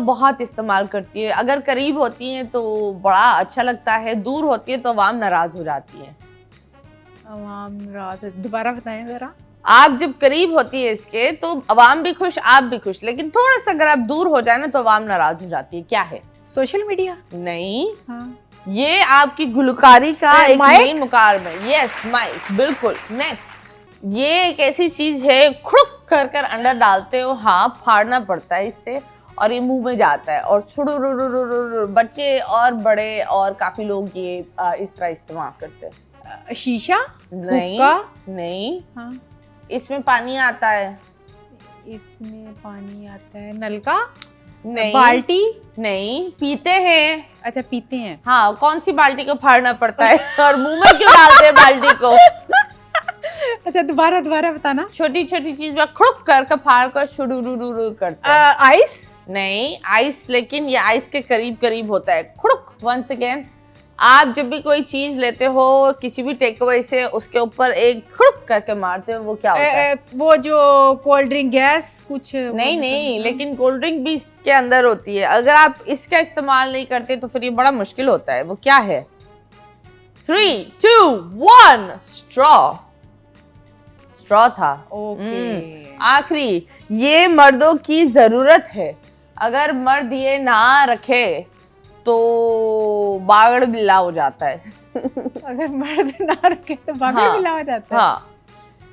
बहुत इस्तेमाल करती है। अगर करीब होती है तो बड़ा अच्छा लगता है, दूर होती है तो अवाम नाराज हो जाती है। अवाम नाराज? दोबारा बताएं जरा। आप जब करीब होती है इसके तो अवाम भी खुश, आप भी खुश, लेकिन थोड़ा सा अगर आप दूर हो जाए ना तो अवाम नाराज हो जाती है। क्या है? Social media? नहीं। हाँ। ये आपकी गुलकारी का एक मेन मुकाम है। यस, माइक, बिल्कुल। नेक्स्ट, ये एक ऐसी चीज है, खुड़क कर कर अंडा डालते हो, हाँ, फाड़ना पड़ता है इससे, और ये मुंह में जाता है, और छुड़ुरुरुरुरुरु, बच्चे और बड़े और काफी लोग ये इस तरह इस्तेमाल करते हैं। शीशा? नहीं। नहीं। हाँ। इसमें पानी आता है। इसमें पानी आता है। नलका? नहीं। बाल्टी? नहीं। पीते हैं। अच्छा, पीते हैं। हाँ, कौन सी बाल्टी को फाड़ना पड़ता है और मुंह में क्यों डालते हैं बाल्टी को? अच्छा, दोबारा बताना। छोटी छोटी चीज में खुड़क कर फाड़ कर शुरू करते हैं। आइस? नहीं, आइस, लेकिन ये आइस के करीब करीब होता है। खुड़क। वंस अगेन, आप जब भी कोई चीज लेते हो किसी भी टेक अवे से, उसके ऊपर एक खुड़क करके मारते हो, वो क्या होता है? वो जो कोल्ड ड्रिंक, गैस कुछ? नहीं, लेकिन कोल्ड ड्रिंक भी इसके अंदर होती है। अगर आप इसका इस्तेमाल नहीं करते तो फिर ये बड़ा मुश्किल होता है। वो क्या है? 3, 2, 1, स्ट्रॉ था। ओके। आखिरी, ये मर्दों की जरूरत है। अगर मर्द ये ना रखे तो बागड़ बिल्ला हो जाता है। अगर मर्द ना रखे तो बागड़ बिल्ला हो जाता है। हाँ,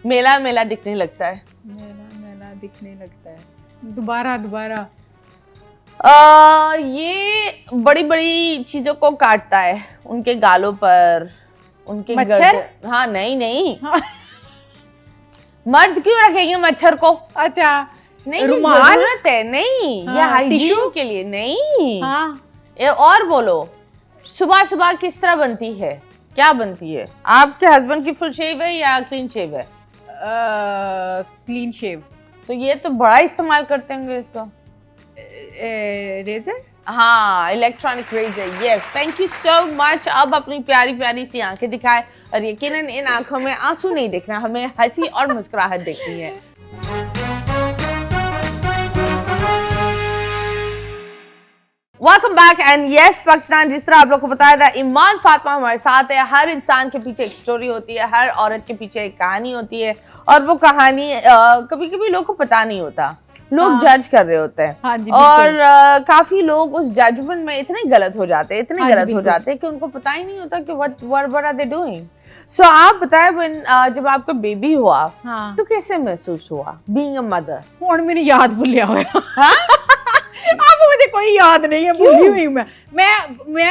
मेला मेला दिखने लगता है। मेला दिखने लगता है। दोबारा। ये बड़ी बड़ी चीजों को काटता है, उनके गालों पर, उनके मच्छर? हाँ, नहीं। हाँ। मर्द क्यों रखेंगे मच्छर को? अच्छा, नहीं, रुमाल? जरूरत है। नहीं। हाँ, ये हाइजीन के लिए। नहीं। हाँ। ये और बोलो, सुबह सुबह किस तरह बनती है? क्या बनती है? आपके हस्बैंड की फुल शेव है या क्लीन शेव है? Clean shave. तो ये तो बड़ा इस्तेमाल करते होंगे इसको। रेजर? हाँ, electronic razor. Yes, thank you so much. अब अपनी प्यारी प्यारी सी आंखें दिखाए, और यकीनन इन आंखों में आंसू नहीं देखना, हमें हंसी और मुस्कुराहट देखनी है। Welcome back and yes Pakistan, जिस तरह आप लोग को बताया था, ईमान फातिमा हमारे साथ है। हर इंसान के पीछे एक स्टोरी होती है, हर औरत के पीछे एक कहानी होती है, और वो कहानी कभी कभी लोगों को पता नहीं होता, लोग जज कर रहे होते हैं। हाँ जी, और काफी लोग उस जजमेंट में इतने गलत हो जाते हैं, कि उनको पता ही नहीं होता कि what are they doing। So आप बताए, जब आपका बेबी हुआ, हाँ, तो कैसे महसूस हुआ being a mother? और मेरी याद भूलिया हुआ। हाँ? अब मुझे कोई याद नहीं है, भूली हुई मैं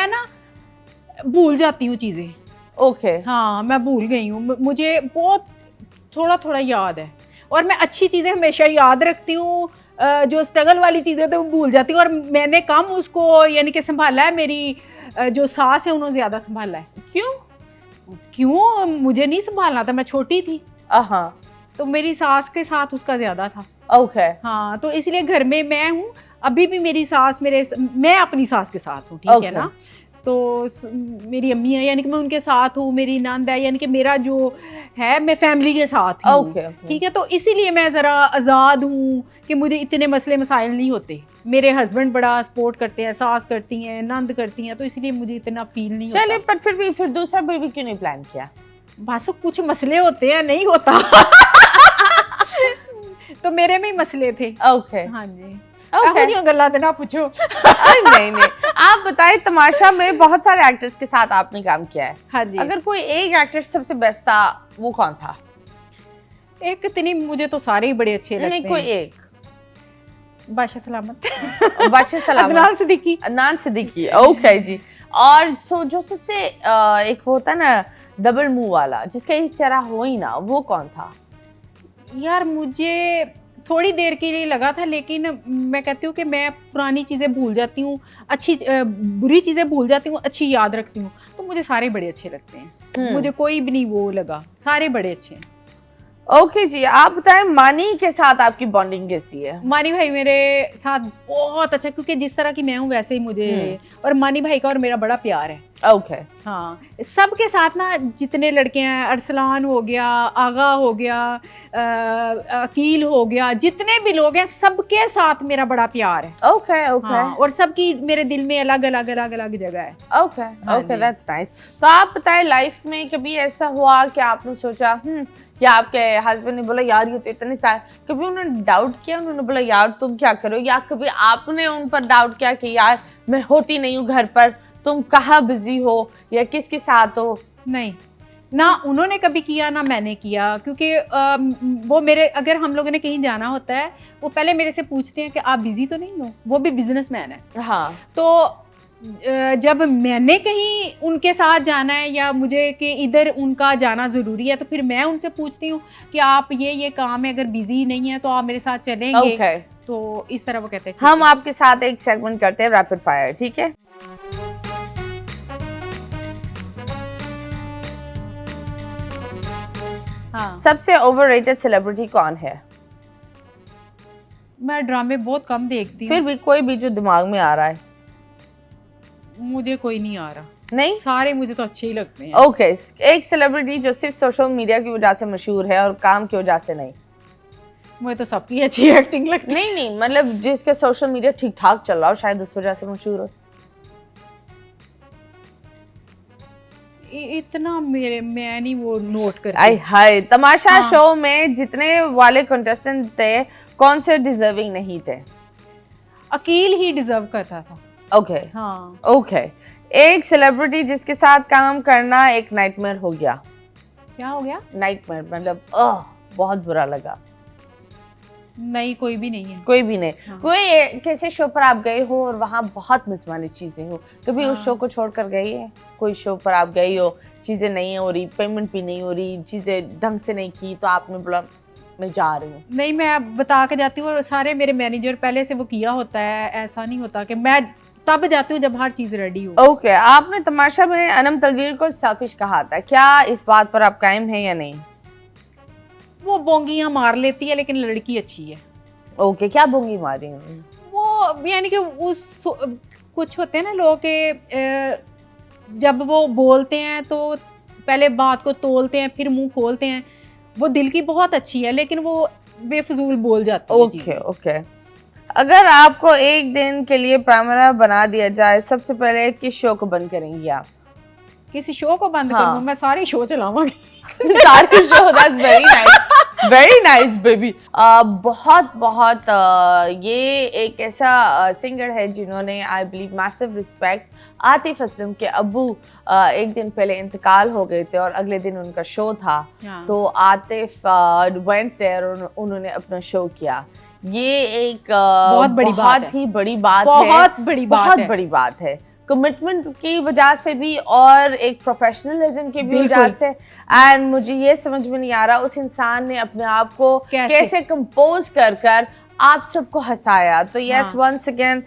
ना भूल जाती हूँ चीजें। ओके। हाँ, मैं भूल गई हूँ, मुझे बहुत थोड़ा याद है। और मैं अच्छी चीज़ें हमेशा याद रखती हूँ, जो स्ट्रगल वाली चीज़ें तो भूल जाती हूँ। और मैंने कम उसको यानी कि संभाला है, मेरी जो सास है उन्होंने ज़्यादा संभाला है। क्यों मुझे नहीं संभालना था, मैं छोटी थी। हाँ, तो मेरी सास के साथ उसका ज़्यादा था। ओके। हाँ, तो इसलिए घर में मैं हूँ, अभी भी मेरी सास मैं अपनी सास के साथ हूँ, ठीक है ना। तो मेरी अम्मी है यानी कि मैं उनके साथ हूँ, मेरी नंद है यानी कि मेरा जो है मैं फैमिली के साथ हूँ, ठीक है। तो इसीलिए मैं ज़रा आज़ाद हूँ कि मुझे इतने मसले मसाइल नहीं होते। मेरे हस्बैंड बड़ा सपोर्ट करते हैं, सास करती हैं, नंद करती हैं, तो इसलिए मुझे इतना फील नहीं होता। चलिए, पर फिर दूसरा बेबी क्यों नहीं प्लान किया? बस कुछ मसले होते हैं, नहीं होता। तो मेरे में ही मसले थे। ओके। हाँ जी। Okay. गल्ला ना पूछो। नहीं, आप बताइए, तमाशा में बहुत सारे एक्टर्स के साथ आपने काम किया है। हाँ जी। अगर कोई एक एक्टर सबसे बेस्ट था, वो कौन था? एक इतनी, मुझे तो सारे ही बड़े अच्छे लगते हैं। नहीं, कोई एक। बादशाह सलामत। बादशाह सलामत। अदनान सिद्दीकी। ओके जी। और जो सबसे एक वो होता है ना डबल मुंह वाला, जिसका एक चेहरा हो ही ना, वो कौन था? यार मुझे थोड़ी देर के लिए लगा था, लेकिन मैं कहती हूँ कि मैं पुरानी चीज़ें भूल जाती हूँ, बुरी चीज़ें भूल जाती हूँ, अच्छी याद रखती हूँ। तो मुझे सारे बड़े अच्छे लगते हैं। मुझे कोई भी नहीं वो लगा, सारे बड़े अच्छे हैं। ओके जी, आप बताएं मानी के साथ आपकी बॉन्डिंग कैसी है? मानी भाई मेरे साथ बहुत अच्छा, क्योंकि जिस तरह की मैं हूँ वैसे ही मुझे, और मानी भाई का और मेरा बड़ा प्यार है। ओके। हाँ, सबके साथ ना, जितने लड़के हैं, अरसलान हो गया, आगा हो गया, अकील हो गया, जितने भी लोग हैं सबके साथ मेरा बड़ा प्यार है। Okay okay. हाँ, और सबकी मेरे दिल में अलग अलग जगह है। Okay okay, that's nice. तो आप बताएं, लाइफ में कभी ऐसा हुआ कि आपने सोचा या आपके हस्बैंड ने बोला यार ये तो इतने सारे, कभी उन्होंने डाउट किया, उन्होंने बोला यार तुम क्या करो, या कभी आपने उन पर डाउट किया कि यार मैं होती नहीं हूँ घर पर, तुम कहाँ बिजी हो या किसके साथ हो? नहीं ना, उन्होंने कभी किया ना मैंने किया, क्योंकि वो मेरे, अगर हम लोगों ने कहीं जाना होता है वो पहले मेरे से पूछते हैं कि आप बिजी तो नहीं हो। वो भी बिजनेसमैन है। हाँ। तो जब मैंने कहीं उनके साथ जाना है या मुझे कि इधर उनका जाना ज़रूरी है, तो फिर मैं उनसे पूछती हूँ कि आप ये काम है, अगर बिजी नहीं है तो आप मेरे साथ चलेंगे। okay. तो इस तरह वो कहते हैं। हम आपके साथ एक सेगमेंट करते हैं, रैपिड फायर, ठीक है? हाँ। सबसे ओवररेटेड सेलिब्रिटी कौन है? मैं ड्रामे बहुत कम देखती हूँ। फिर भी कोई भी जो दिमाग में आ रहा है। मुझे कोई नहीं आ रहा। नहीं, सारे मुझे तो अच्छे ही लगते हैं। ओके। एक सेलिब्रिटी जो सिर्फ सोशल मीडिया की वजह से मशहूर है और काम की वजह से नहीं। मुझे तो सबकी अच्छी एक्टिंग लगती है। नहीं, मतलब जिसका सोशल मीडिया ठीक ठाक चल रहा हो, शायद उस वजह से मशहूर हो। इतना मैं नहीं वो नोट करती। आई हाय, तमाशा शो में जितने वाले कंटेस्टेंट थे, कौन से डिजर्विंग नहीं थे? अकील ही डिजर्व करता था। ओके। हाँ। ओके। एक सेलिब्रिटी जिसके साथ काम करना एक नाइटमेयर हो गया। क्या हो गया? नाइटमेयर मतलब बहुत बुरा लगा। नहीं, कोई भी नहीं है। कोई भी नहीं। हाँ। कोई कैसे शो पर आप गए हो और वहाँ बहुत मिसमानी चीजें हो, कभी उस शो को छोड़कर गई है? कोई शो पर आप गई हो, चीजें नहीं हो रही, पेमेंट भी नहीं हो रही, चीजें ढंग से नहीं की, तो आपने बोला मैं जा रही हूँ? नहीं, मैं बता के जाती हूँ, और सारे मेरे मैनेजर पहले से वो किया होता है। ऐसा नहीं होता कि मैं तब जाती हूँ जब हर चीज रेडी हो। ओके। आपने तमाशा में अनम तलगीर को सेल्फिश कहा था, क्या इस बात पर आप कायम हैं या नहीं? वो बोंगियां मार लेती है, लेकिन लड़की अच्छी है। ओके। क्या बोंगी मारी उन्होंने? वो यानी कि उस कुछ होते हैं ना लोग के, जब वो बोलते हैं तो पहले बात को तोलते हैं, फिर मुंह खोलते हैं। वो दिल की बहुत अच्छी है, लेकिन वो बेफजूल बोल जाती है। Okay okay. अगर आपको एक दिन के लिए पैमरा बना दिया जाए, सबसे पहले किस शो को बंद करेंगी आप? किसी शो को बंद हाँ। करूँ? मैं सारे शो चलाऊंगी। सारे show. That's very nice, very nice baby. बहुत बहुत ये एक ऐसा सिंगर है जिन्होंने I believe massive respect. Atif Aslam के अब्बू एक दिन पहले इंतकाल हो गए थे और अगले दिन उनका शो था। तो आतिफ वेंट देयर और उन्होंने अपना शो किया। ये एक बहुत ही बड़ी बात है। बहुत बड़ी बात है। बहुत बड़ी बात है। कमिटमेंट की वजह से भी और एक प्रोफेशनलिज्म की भी वजह से। एंड मुझे ये समझ में नहीं आ रहा उस इंसान ने अपने आप को कैसे कंपोज कर कर आप सबको हंसाया। तो yes, once again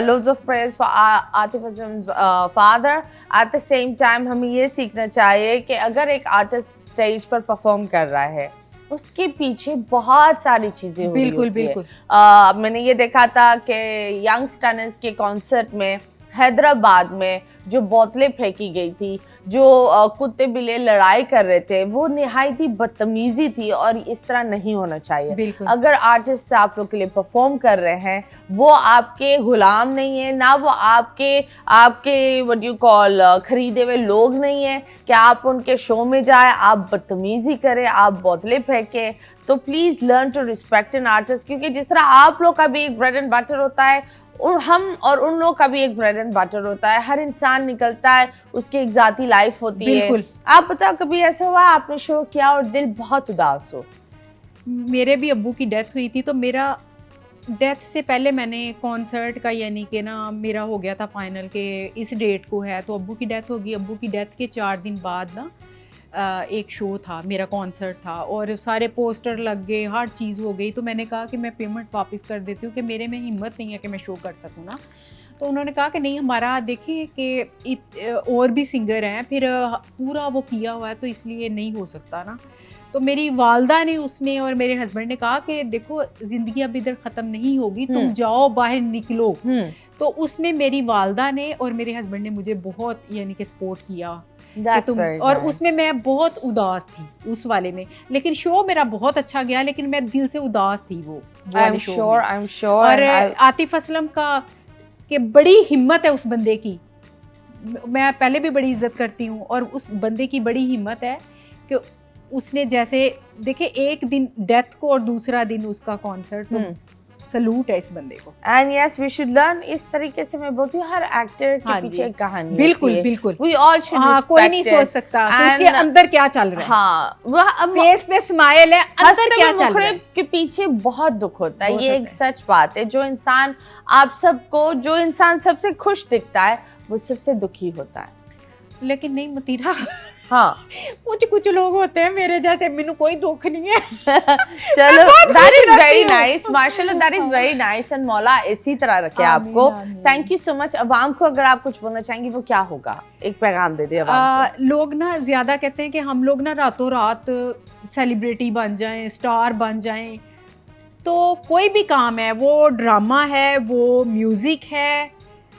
loads of prayers for Atif Aslam's father. At the same time हमें ये सीखना चाहिए कि अगर एक आर्टिस्ट स्टेज पर परफॉर्म कर रहा है उसके पीछे बहुत सारी चीजें बिल्कुल बिल्कुल। मैंने ये देखा था कि यंग स्टनर्स के कॉन्सर्ट में हैदराबाद में जो बोतलें फेंकी गई थी, जो कुत्ते बिल्ली लड़ाई कर रहे थे, वो निहायती बदतमीजी थी और इस तरह नहीं होना चाहिए। अगर आर्टिस्ट आप लोग के लिए परफॉर्म कर रहे हैं वो आपके गुलाम नहीं है, ना वो आपके व्हाट यू कॉल खरीदे हुए लोग नहीं है कि आप उनके शो में जाए, आप बदतमीजी करें, आप बोतलें फेंकें। तो please learn to respect an artist, क्योंकि जिस तरह आप लोग का भी एक ब्रेड एंड बटर होता है और हम और उन लोग का भी एक ब्रेड एंड बटर होता है। हर इंसान निकलता है, उसकी एक ज़ाती लाइफ होती है। आप बताओ कभी ऐसा हुआ आपने शो किया और दिल बहुत उदास हो? मेरे भी अब्बू की डेथ हुई थी, तो मेरा डेथ से पहले मैंने कॉन्सर्ट का यानी कि ना मेरा हो गया था फाइनल के इस डेट को है, तो अब्बू की डेथ होगी। अब्बू की डेथ के 4 दिन बाद ना एक शो था, मेरा कॉन्सर्ट था और सारे पोस्टर लग गए, हर चीज़ हो गई। तो मैंने कहा कि मैं पेमेंट वापस कर देती हूँ कि मेरे में हिम्मत नहीं है कि मैं शो कर सकूँ ना। तो उन्होंने कहा कि नहीं, हमारा देखिए कि और भी सिंगर हैं, फिर पूरा वो किया हुआ है तो इसलिए नहीं हो सकता ना। तो मेरी वालदा ने उसमें और मेरे हस्बैंड ने कहा कि देखो ज़िंदगी अब इधर ख़त्म नहीं होगी, तुम जाओ बाहर निकलो। तो उसमें मेरी वालदा ने और मेरे हस्बैंड ने मुझे बहुत यानी कि सपोर्ट किया। और उसमें मैं बहुत उदास थी उस वाले में, लेकिन शो मेरा बहुत अच्छा गया, लेकिन मैं दिल से उदास थी वो वाले शो में। I'm sure, और आतिफ असलम का कि बड़ी हिम्मत है उस बंदे की, मैं पहले भी बड़ी इज्जत करती हूँ, और उस बंदे की बड़ी हिम्मत है कि उसने जैसे देखे एक दिन डेथ को और दूसरा दिन उसका कॉन्सर्ट, तो सलूट है इस बंदे को। And yes, we should learn. इस तरीके से मैं बोलती हूँ हर एक्टर के पीछे एक कहानी बिल्कुल बिल्कुल। We all should respect. कोई नहीं सोच सकता कि उसके अंदर क्या चल रहा है। हाँ, वह फेस पे स्माइल है, अंदर क्या चल रहा है के पीछे बहुत दुख होता है। ये एक सच बात है। जो इंसान आप सबको, जो इंसान सबसे खुश दिखता है वो सबसे दुखी होता है। लेकिन नहीं मतीरा, हाँ, कुछ लोग होते हैं मेरे जैसे, मैंने कोई दुख नहीं है। चलो, that is very nice, माशाल्लाह, that is very nice, and मौला इसी तरह रखे आपको। Thank you so much. अवाम को अगर आप कुछ बोलना चाहेंगी वो क्या होगा? एक पैगाम दे दे अवाम को। लोग ना ज्यादा कहते हैं कि हम लोग ना रातों रात सेलिब्रिटी बन जाएं, स्टार बन जाएं। तो कोई भी काम है, वो ड्रामा है, वो म्यूजिक है,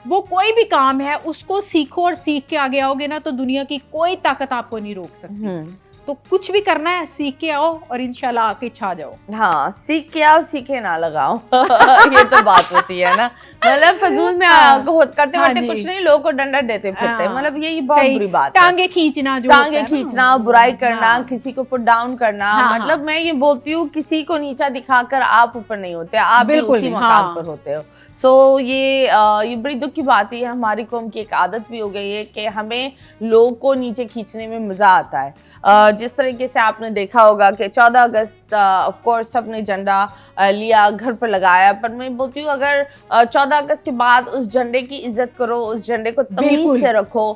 वो कोई भी काम है, उसको सीखो और सीख के आगे आओगे ना तो दुनिया की कोई ताकत आपको नहीं रोक सकती। तो कुछ भी करना है, सीख के आओ और इंशाल्लाह आके छा जाओ। हाँ, सीख के आओ, सीखे ना लगाओ। ये तो बात होती है ना, मतलब फजूल में करते करते कुछ नहीं, लोगों को डंडा देते फिरते, मतलब ये बहुत बुरी बात है। टांगे खींचना, टांगे खींचना, बुराई करना, किसी को पुट डाउन करना। मतलब मैं ये बोलती हूँ, किसी को नीचा दिखाकर आप ऊपर नहीं होते, आप भी उसी मकाम पर होते हो। सो ये बड़ी दुख की बात है। हमारी कौम की एक आदत भी हो गई है कि हमें लोगों को नीचे खींचने में मजा आता है। जिस तरीके से आपने देखा होगा कि 14 अगस्त ऑफ कोर्स सबने झंडा लिया, घर पर लगाया, पर मैं बोलती हूँ अगर 14 अगस्त के बाद उस झंडे की इज्जत करो, उस झंडे को तमीज से रखो।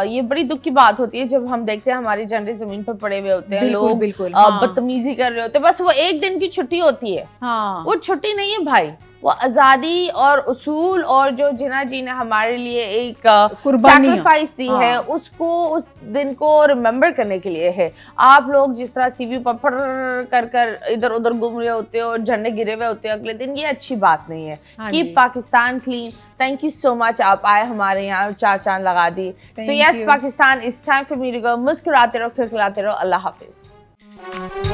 ये बड़ी दुख की बात होती है जब हम देखते हैं हमारे झंडे जमीन पर पड़े हुए होते हैं, लोग बदतमीजी कर रहे होते हैं। बस वो एक दिन की छुट्टी होती है, वो छुट्टी नहीं है भाई, वो आज़ादी और उसूल और जो जिना जी ने हमारे लिए एक सैक्रिफाइस दी है, उसको उस दिन को रिमेम्बर करने के लिए है। आप लोग जिस तरह सीवी पर फर कर कर इधर उधर घूम रहे होते हो और झंडे गिरे हुए होते हो अगले दिन, ये अच्छी बात नहीं है। Keep Pakistan clean. Thank you so much, आप आए हमारे यहाँ और 4 चांद लगा दी। So yes Pakistan, it's time for me to go. मुस्कुराते रहो, खिलखिलाते रहो। अल्लाह हाफिज।